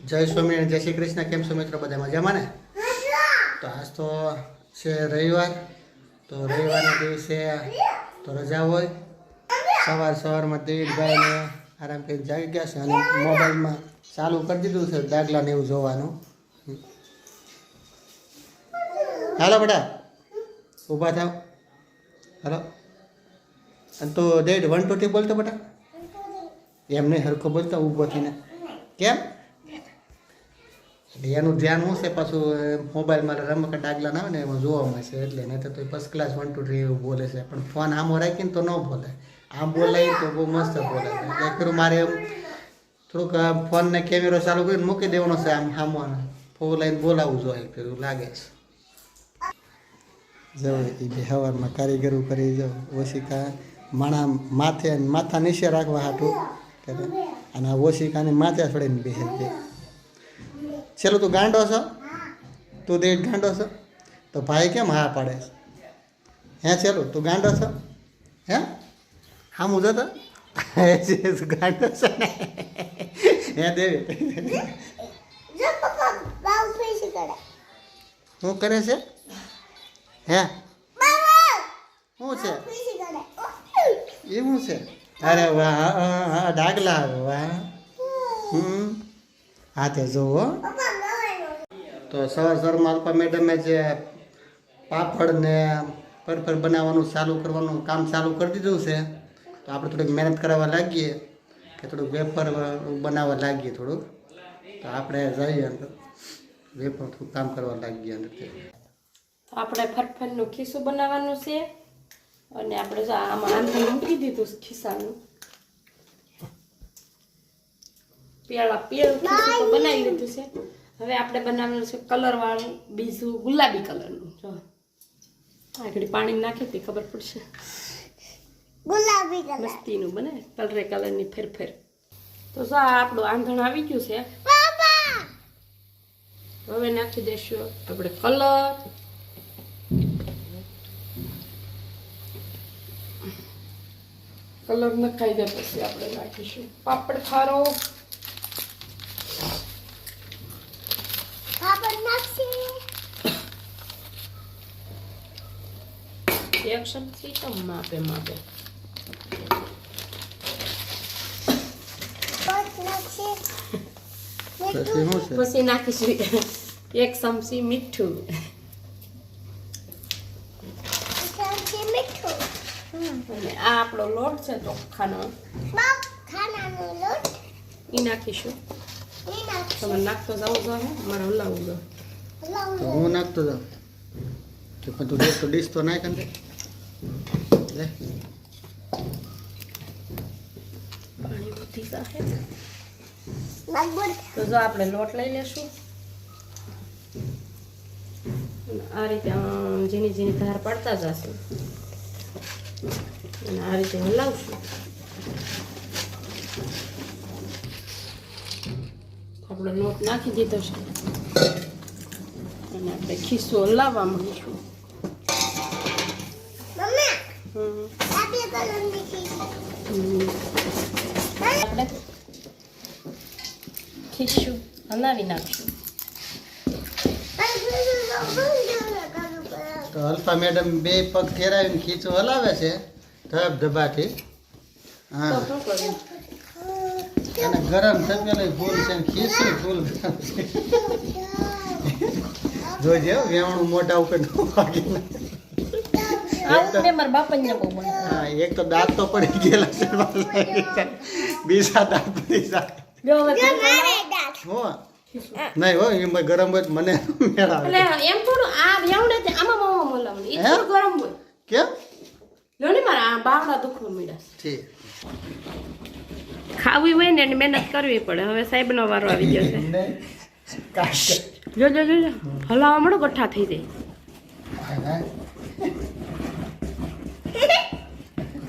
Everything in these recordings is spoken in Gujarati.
જય સ્વામિનારાયણ, જય શ્રી કૃષ્ણ. કેમ છો મિત્રો? બધા મજામાં ને? તો આજ તો છે રવિવાર. તો રવિવારના દિવસે તો રજા હોય. સવારમાં દેવીભાઈને આરામ કરીને જાગી ગયા છે અને મોબાઈલમાં ચાલુ કરી દીધું છે દાખલા ને એવું જોવાનું. હાલો બેટા, ઊભા થાવ. હાલો. અને તો ડેડ 1 2 3 બોલતો બેટા. એમ નહીં, હરખો બોલતો ઊભો થઈને. કેમ? એનું ધ્યાન શું છે પાછું મોબાઈલમાં રમકડા ડાગલા ના હોય ને એમાં જોવામાં છે એટલે નહીં તો ફર્સ્ટ ક્લાસ 1 2 3 એવું બોલે છે. પણ ફોન આમ રાખીને તો ન બોલે, આમ બોલાય તો બહુ મસ્ત બોલે છે. એટલે ખરું મારે એમ થોડુંક ફોનને કેમેરો ચાલુ કરીને મૂકી દેવાનો છે, આમ સામો ફોન લઈને બોલાવવું જોઈએ એવું લાગે છે. જવું એ બે સવારમાં કારીગરું કરી જાવ ઓશિકા માથા નીચે રાખવા હાટું કરે અને આ ઓશિકાને માથે છોડીને બેસે બે. ચલો તું ગાંડો છો? તું દેખ ગાંડો છો? તો ભાઈ કેમ હા પાડે છે? હે ચલો તું ગાંડો છો? હે હા હું જતો ગાંડો છો ને? હે દેવી શું કરે છે? હે શું છે એ? શું છે? અરે વાહ ડાગલા વાહ. હા તે જોવો. તો સવારમાં અલ્પા મેડમે જે પાપડ ને ફરફર બનાવવાનું ચાલુ કરવાનું કામ ચાલુ કરી દીધું છે. તો આપણે થોડીક મહેનત કરવા લાગીએ કે થોડુંક વેફર બનાવવા લાગીએ થોડુંક. તો આપણે જઈએ અંદર વેફર થોડુંક કામ કરવા લાગીએ અંદર. તો આપણે ફરફરનું ખીસું બનાવવાનું છે અને આપણે જો આમાં આંધણ મૂકી દીધું ખિસ્સાનું. પેલું ખીસું તો બનાવી લીધું છે. હવે આપણે બનાવવાનું છે કલરવાળું બીજું ગુલાબી કલરનું. જો આગળ પાણી નાખી હતી ખબર પડશે. ગુલાબી કલર મસ્તીનું બને કલરની ફેરફેર. તો જો આપણું આંધણ આવી ગયું છે. હવે નાખી દઈશું આપણે કલર. કલર નખાઈ દે પછી આપણે નાખીશું પાપડ ખારો. એક ચમચી તો માપે પછી નાખીશું 1 ચમચી મીઠું. અને આ આપણો લોટ છે ચોખાનો એ નાખીશું. તમે નાખતો જાવ જોઈએ, મારે હલાવવું જો. તો હું નાખતો જાઉં તો પણ તું ડીશ તો નાખ અંદર લે. પાણી ઉઠી જાય તો જો આપણે લોટ લઈ લેશું. આ રીતે ઝીણી ઝીણી ધાર પડતા જશું અને આ રીતે હલાવશું. આપણો લોટ નાખી દીધો છે અને આપણે ખીસો હલાવવા માંડીશું. આપણે ખીસું હલાવી નાખશું. તો અલ્ફા મેડમ બે પગ ફેરાવીને ખીચું હલાવે છે ધબધબાથી. હા તો શું કરવું? અને ગરમ થયેલું ફૂલ છે ને ખીચું ફૂલ જોજે વેવણું મોઢા ઉપર વાગી. મારા બાપાને બહુ મને. હા એક તો દાંત તો પડી ગયેલા છે, બીજા દાંત પડી જાય હો. નહીં હો એમાં ગરમ હોય મને મેળાવે. એટલે એમ થોડું આ વેવડે છે આમાં મામા મલાવું એ થોડું ગરમ હોય. કેમ? લો ને મારા આ બાવડા દુખવા મળ્યા છે. ખાવી હોય ને એની મહેનત કરવી પડે. હવે સાહેબનો વારો આવી ગયો છે. જો હલાવવા મળો ગઠ્ઠા થઈ જાય.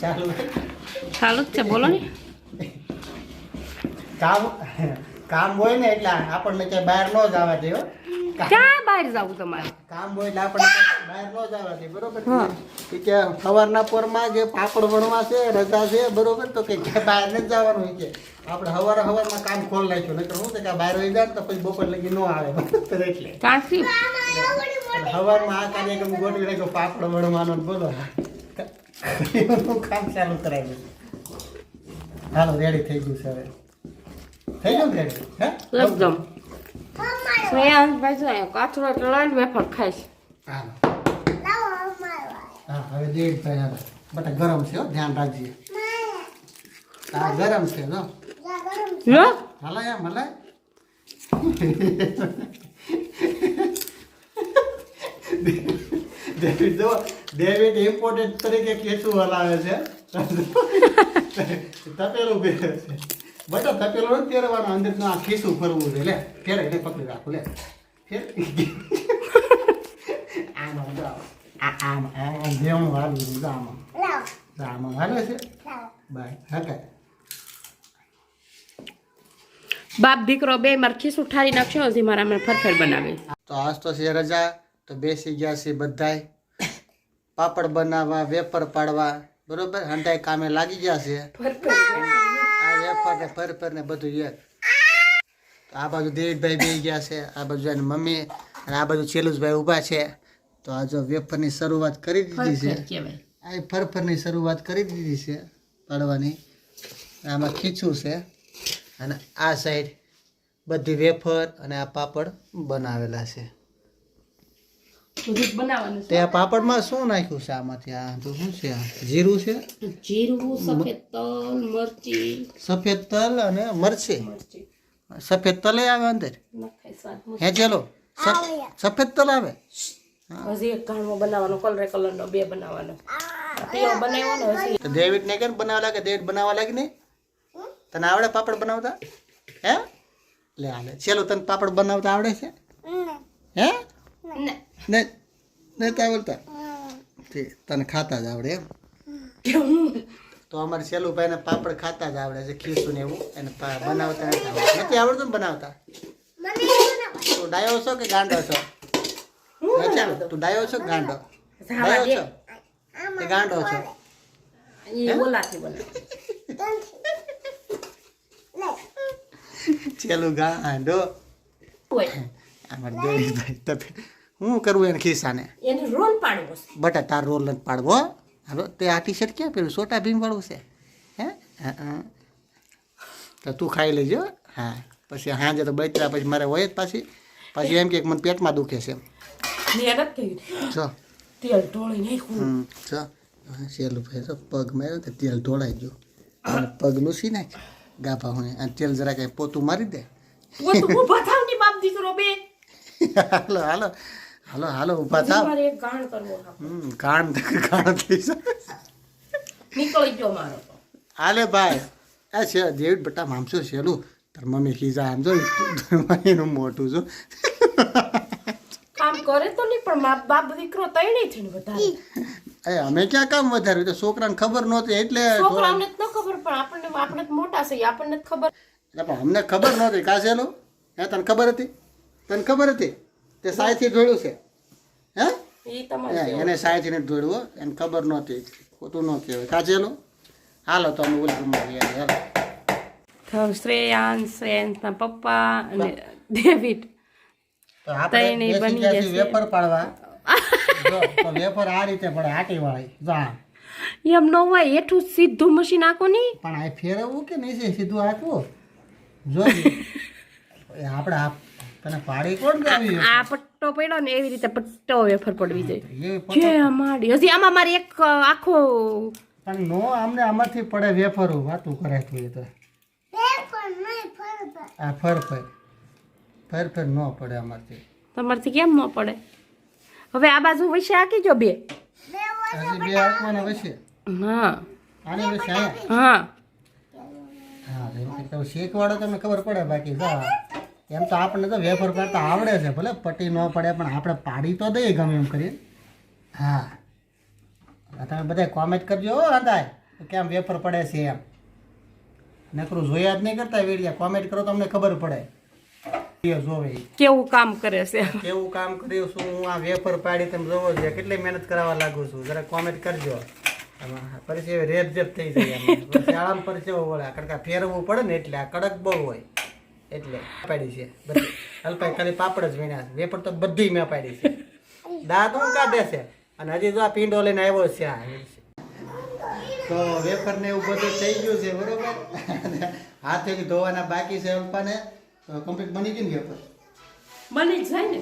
ચાલુ ચાલુ જ છે બોલો ને. કામ હોય ને એટલે આપણને ક્યાંય બહાર ન જવા દે હો. ક્યાં બહાર જાવું તમારે? કામ હોય એટલે આપણે ક્યાંય બહાર ન જવા દે બરોબર ઈ કે સવારના પોરમાં જે પાપડ વણવા છે રજા છે બરોબર તો કે ક્યાંય બહાર નથી જવાનું હોય કે આપણે સવારમાં કામ ખોલ નાખ્યું નહીતર શું છે કે બહાર વહી જાય ને તો પછી બપોર લગી ન આવે બરોબર એટલે કાંસી સવારમાં આ કાર્યક્રમ ગોઠવી રાખ્યો પાપડ વણવાનો ને બોલો એનું કામ ચાલુ કરાવ્યું. હાલો રેડી થઈ ગયું છે હવે થઈ ગયું રેડી હે એકદમ શ્રેયાંશભાઈ જો અહીંયા કાચરો ચલાવીને વેફર ખાઈશ. હા હા હવે દેવભાઈ હાલો બટા ગરમ છે હો ધ્યાન રાખજે. હા ગરમ છે જો લો હલાય એમ હલાય ડેવિડ જો ડેવિડ ઇમ્પોર્ટન્ટ તરીકે કેસું હલાવે છે તપેલું પહેરે છે બટા તપેલું નથી પહેરવાનું અંદર આ ખીસું ફરવું છે લે ફેરે એટલે પકડી રાખું લે ફેર આમ આમ આમ જેવું હાલું આમ હાલે છે બાય હકે બાપ દીકરો બે માર ખીસું ઠારી નાખ્યો હજી મારા અમે ફરફર બનાવી. તો આજ તો છે રજા તો બેસી ગયા છે બધાય પાપડ બનાવવા વેફર પાડવા બરોબર હંડાઈ કામે લાગી ગયા છે. આ વેફર ને ફરફર ને બધું એક આ બાજુ દેવીભાઈ બેસી ગયા છે આ બાજુ એની મમ્મી અને આ બાજુ ચેલુસભાઈ ઊભા છે. તો આ જો વેફરની શરૂઆત કરી દીધી છે આ ફરફરની શરૂઆત કરી દીધી છે પાડવાની. આમાં ખીચું છે અને આ સાઈડ બધી વેફર અને આ પાપડ બનાવેલા છે. બધું બનાવવાનું તે આ પાપડમાં શું નાખ્યું છે આમાંથી આ તો શું છે આ જીરું છે છે. જીરું, સફેદ તલ, મરચી સફેદ તલ અને મરચી સફેદ તલ આવે અંદર નખાય સ્વાદ. હે ચલો સફેદ તલ આવે હજી એક ઘાણો બનાવવાનો કલરનો બે બનાવવાનો ટીઓ બનાવ્યો ને હજી તો ડેવિડ ને કેમ બનાવવા લાગે ડેવિડ બનાવવા લાગે નહીં તને આવડે પાપડ બનાવતા હે લે હાલે ચલો તને પાપડ બનાવતા આવડે છે હે ને નહીં નહીં આવડતા ઠીક તને ખાતા જ આવડે એમ તો અમારે સેલુભાઈને પાપડ ખાતા જ આવડે છે ખીસું ને એવું એને બનાવતા નથી આવડતું નથી આવડતું ને બનાવતા તું ડાયો છો કે ગાંડો છો ચાલો તું ડાયો છો કે ગાંડો ડાયો છો કે ગાંડો છો એ ઓલાથી બનાવે. ચેલું ગાંડો હોય અમારે દેવીભાઈ તપે હું કરવું એને ખિસ્સાને એને રોલ પાડવો છે. બટા તાર રોલ નથી પાડવો હાલો તે આ ટી શર્ટ ક્યાં પહેર્યું છોટા ભીમ વાળું છે હે તો તું ખાઈ લેજો હા પછી સાંજે તો બચરા પછી મારે હોય જ પાછી એમ કે મને પેટમાં દુખે છે મેં નથી કહ્યું જો તેલ ઢોળી નાખ્યું. જો સેલું ભાઈ તો પગ માર્યો તો તેલ ઢોળાઈ ગયું અને પગ લૂસી નાખ ગાભા હું અને તેલ જરા કંઈ પોતું મારી દે પોતું ઊભા થાવ ની બાપ દીકરો બે હાલો હાલો હાલો હાલો ઊભા થાવ મારે એક ગાણ કરવો છે. ગાણ થઈ જાય નીકળી ગયો મારો તો. હાલે ભાઈ આ છે દેવીડ બટા મામસો સેલું તાર મમ્મી ખીજા આમ જો એનું મોટું જો કામ કરે તો નહીં પણ મા બાપ દીકરો તૈણી થઈને વધારે એ અમે ક્યાં કામ વધાર્યું તો છોકરાને ખબર નહોતી એટલે છોકરાઓને જ ન ખબર પણ આપણે જ મોટા છે આપણને જ ખબર. એટલે પણ અમને ખબર નહોતી કા સેલું હે તને ખબર હતી તને ખબર હતી તે સાયથી જોડ્યું છે હે એ તમારે એને સાયથી નથી જોડવું એને ખબર નહોતી ખોટું ન કહેવાય કા સેલું હાલો તો અમે ઓલી રૂમમાં ગયા હાલો શ્રેયાંશના પપ્પા અને ડેવિડ તો આપણે તૈણી બેસી બની ગયા છીએ જશે. વેફર પાડવા જો તો વેફર આ રીતે પડે આટી વાળી જા એમ ન હોય હેઠું સીધું મશીન આખો નહીં પણ આ ફેરવવું કે નહીં છે સીધું આટવું જોઈએ આપણે આ તને પાડી કોણ ગાવી આ પટ્ટો પડ્યો ને એવી રીતે પટ્ટો વેફર પડવી જોઈએ એ જે અમારી હજી આમાં મારી એક આખો પણ નો આમને આમાંથી પડે વેફરો વાતું કરે તું એ તો આ ફર ન પડે અમારથી તમારથી કેમ ન પડે હવે આ બાજુ વૈશે આકી જો બે હજી બે આપવાના વચ્ચે હા આની વચ્ચે અહીંયા હા હા એમ કે તો શેકવાળો તમને ખબર પડે બાકી જા એમ તો આપણને તો વેફર કરતા આવડે છે ભલે પટ્ટી ન પડે પણ આપણે પાડી તો દઈએ ગમે એમ કરીએ હા તમે બધા કોમેન્ટ કરજો હો અંદાય કેમ વેફર પડે છે એમ નકરું જોયા જ નહીં કરતા વિડીયો કોમેન્ટ કરો તો અમને ખબર પડે વિડીયો જોવે ઈ. કેવું કામ કરે છે કેવું કામ કર્યું છું હું આ વેફર પાડી તમે જોવો છે કેટલી મહેનત કરાવવા લાગુ છું જરા કોમેન્ટ કરજો આમાં પછી હવે રેપ જેપ થઈ જાય આમાં. પછી આરામ પર કેવો વળે કારણ કે આ ફેરવવું પડે ને એટલે આ કડક બહુ હોય એટલે પાડી છે બધી હલપાઈ ખાલી પાપડ જ વીણ્યા છે વેફર તો બધી મેં પાડી છે દાંત હું કાઢે છે અને હજી જો આ પીંડો લઈને આવ્યો છે આ તો વેફર ને એવું બધું થઈ ગયું છે બરોબર હાથેથી ધોવાના બાકી છે અલ્પાને કમ્પ્લીટ બની ગઈ ને વેફર બની જ જાય ને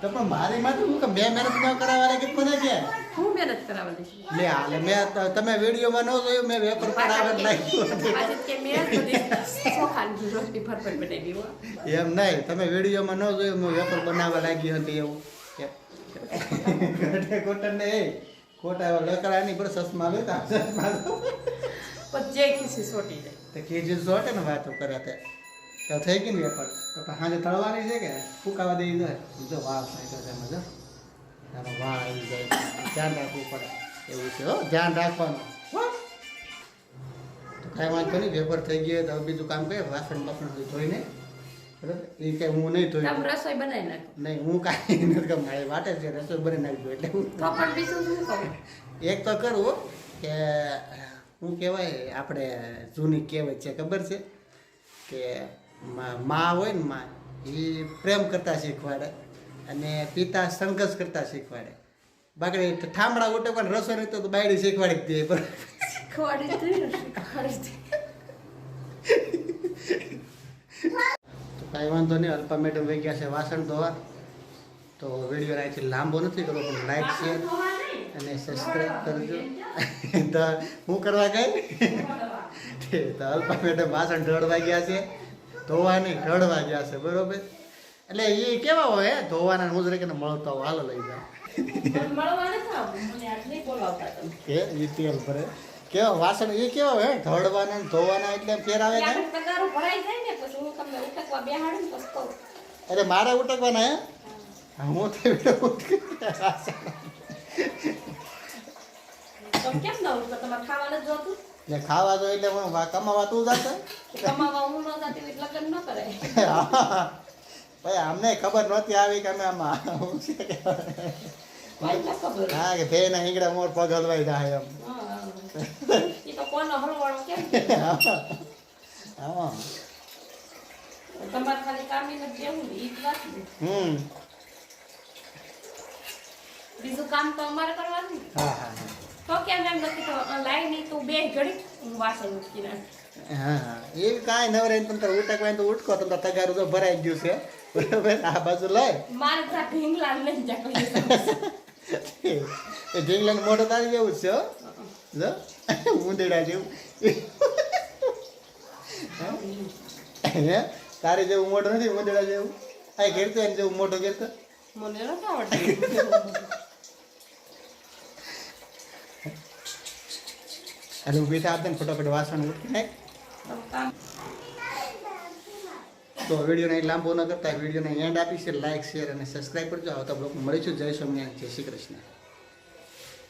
તો પણ મારી માટે હું કે બે મહેનત ન કરાવવા લાગે કોને કે હું મહેનત કરાવવા દઈશ લે હાલે મેં તમે વિડીયોમાં ન જોયું મેં વેફર પર આગળ નાખ્યું આજે કે મેં બધી ચોખાની રોટલી ફરફર બનાવી હો એમ નહીં તમે વિડીયોમાં ન જોયું મેં વેફર બનાવવા લાગી હતી એવું કોટન ને એ ખોટા લકડાની પર સસમા લેતા પણ જે ખીસી સોટી જાય તો કેજી જોટે ને વાતો કરે તે તો થઈ ગઈ ને વેફર તો હાજે તળવાની છે કે ફૂકાવા દઈ જાય જો વાળ થાય તો તેમાં જો આમાં વાળ આવી જાય ધ્યાન રાખવું પડે એવું છે હો ધ્યાન રાખવાનું હો. તો કાંઈ વાંધો નહીં વેફર થઈ ગઈ તો હવે બીજું કામ કરીએ વાસણ બાસણ ધોઈને બરાબર એ કે હું નહીં તમે ધોઈ રસોઈ બનાવી નાખો નહીં હું કાંઈ નથી કહું મારે વાટે છે રસોઈ બની નાખજો એટલે હું તો પણ બીજું શું કહું એક તો કરું કે શું કહેવાય આપણે જૂની કહેવત છે ખબર છે કે માં હોય ને માં એ પ્રેમ કરતા શીખવાડે અને પિતા સંઘર્ષ કરતા શીખવાડે બાકી ઠામડા ઉટકવાની રસોઈ નહીં તો બાયડી શીખવાડી જ દે બરાબર શીખવાડી દે શીખવાડી દે તો કાંઈ વાંધો નહીં અલ્પા મેડમ વહી ગયા છે વાસણ ધોવા તો વિડીયો અહીંથી લાંબો નથી કરવો પણ લાઈક શેર અને સબસ્ક્રાઈબ કરજો તો હું કરવા ગઈ તો અલ્પા મેડમ વાસણ ઢળવા ગયા છે ધોવા નહીં ઢળવા ગયા છે બરોબર એટલે એ કેવા હોય ધોવાના હું જ કે મળતા હોય હાલો લઈ જાઓ મળવા નથી આવતું મને આજ નહીં બોલાવતા તમે કે એ તેલ ભરે કેવા વાસણ એ કેવા હોય ઢળવાના ને ધોવાના એટલે ફેર આવે ને ત્યાં પગારો ભરાઈ જાય ને પછી હું તમને ઉઠકવા બેહાડું ને પછી કહું અરે મારે ઉટકવાના હે હા, હું તો તમે કેમ ના ઉઠો તમારે ખાવાનું જ જોતું એટલે ખાવા દો એટલે હું કમાવા તું જાશે કમાવા હું ન જાતી હોય લગ્ન ન કરાય ભાઈ અમને ખબર નહોતી આવી કે અમે આમાં હું છે કે ભાઈ ના ખબર હા કે ભેના હિંગડા મોર પગ હલવાઈ જાય એમ એ તો કોનો હલવાળો કેમ હા તમારે ખાલી કામીને જેવું ને ઈ જ વાત ને બીજું કામ તો અમારે કરવાનું ને. હા હા તો કેમ એમ નથી તો લાઈ નહીં તું બે ઘડી હું વાસણ ઉચકી નાખ હા હા એ કાંઈ નવરે તમે ઉટકવાય તો ઉટકો તમે તગારું તો ભરાઈ ગયું છે બરાબર આ બાજુ લઈ મારે જા ઢીંગલા નહીં જા કોઈ એ ઢીંગલાનું મોઢું તારી જેવું જ છે હો. જો ઊંધેડા જેવું હે તારી જેવું મોઢું નથી ઊંધેડા જેવું આ ઘેરતો એને જેવું મોઢું ઘેરતો મને નથી આવડતું એટલે ઊભી થા આપને ફટાફટ વાસણ ઉઠી નાખ કામ તો વિડીયોને લાંબો ન કરતા વિડીયોને એન્ડ આપીશ લાઈક શેર અને સબસ્ક્રાઈબ કરજો આવતા બ્લોગ મળીશું જય સ્વામિનારાયણ જય શ્રી કૃષ્ણ